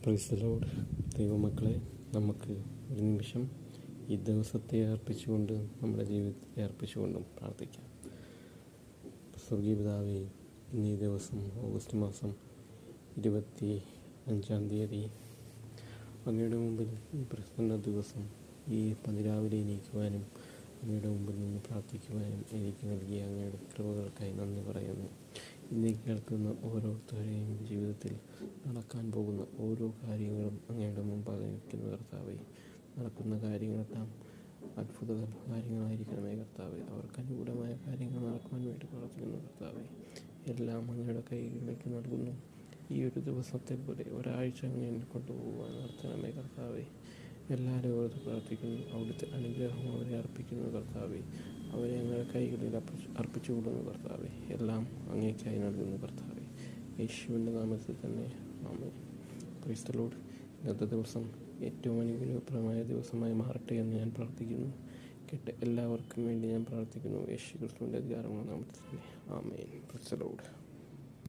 Praise the Lord. ദൈവമക്കളെ, നമുക്ക് ഒരു നിമിഷം ഈ ദിവസത്തെ അർപ്പിച്ചുകൊണ്ട് നമ്മുടെ ജീവിതത്തെ അർപ്പിച്ചുകൊണ്ടും പ്രാർത്ഥിക്കാം. സ്വർഗീയ പിതാവേ, ഇന്ന് ഈ ദിവസം ഓഗസ്റ്റ് മാസം 25 അങ്ങയുടെ മുമ്പിൽ ഈ പ്രസന്ന ദിവസം ഈ പതിരാവിലെ എണീക്കുവാനും അങ്ങയുടെ മുമ്പിൽ നിന്ന് പ്രാർത്ഥിക്കുവാനും എനിക്ക് നൽകിയ അങ്ങയുടെ കൃപകൾക്കായി നന്ദി പറയുന്നു. ഇന്ന് കേൾക്കുന്ന ഓരോരുത്തരുടെയും ജീവിതത്തിൽ നടക്കാൻ പോകുന്ന ഓരോ കാര്യങ്ങളും അങ്ങയുടെ മുമ്പാകെ വയ്ക്കുന്ന കർത്താവേ, നടക്കുന്ന കാര്യങ്ങളെല്ലാം അത്ഭുത കാര്യങ്ങളായിരിക്കണമേ കർത്താവേ. അവർക്ക് അനുകൂലമായ കാര്യങ്ങൾ നടക്കുവാൻ വേണ്ടി പ്രാർത്ഥിക്കുന്നു കർത്താവേ. എല്ലാം അങ്ങയുടെ കൈകളിലേക്ക് നൽകുന്നു. ഈ ഒരു ദിവസത്തെ പോലെ ഒരാഴ്ച അങ്ങ് എന്നെ കൊണ്ടുപോകുവാൻ നടത്തണമേ കർത്താവേ. എല്ലാവരും ഓർത്ത് പ്രാർത്ഥിക്കുന്നു. അവിടുത്തെ അനുഗ്രഹം അവരെ അർപ്പിക്കുന്നു കർത്താവേ. അവരെ അങ്ങയുടെ കൈകളിൽ അർപ്പിച്ചു കൊടുക്കുന്നു കർത്താവേ. എല്ലാം അങ്ങേക്കായി നൽകുന്നു കർത്താവേ. യേശുവിൻ്റെ നാമത്തിൽ തന്നെ ആമേൻ. Praise the Lord. ഇന്നത്തെ ദിവസം ഏറ്റവും അനുകൂലപ്രദമായ ദിവസമായി മാറട്ടെ എന്ന് ഞാൻ പ്രാർത്ഥിക്കുന്നു. കേട്ട എല്ലാവർക്കും വേണ്ടി ഞാൻ പ്രാർത്ഥിക്കുന്നു. യേശു ക്രിസ്തുവിൻ്റെ അധികാരമുള്ള നാമത്തിൽ തന്നെ ആമേൻ. Praise the Lord.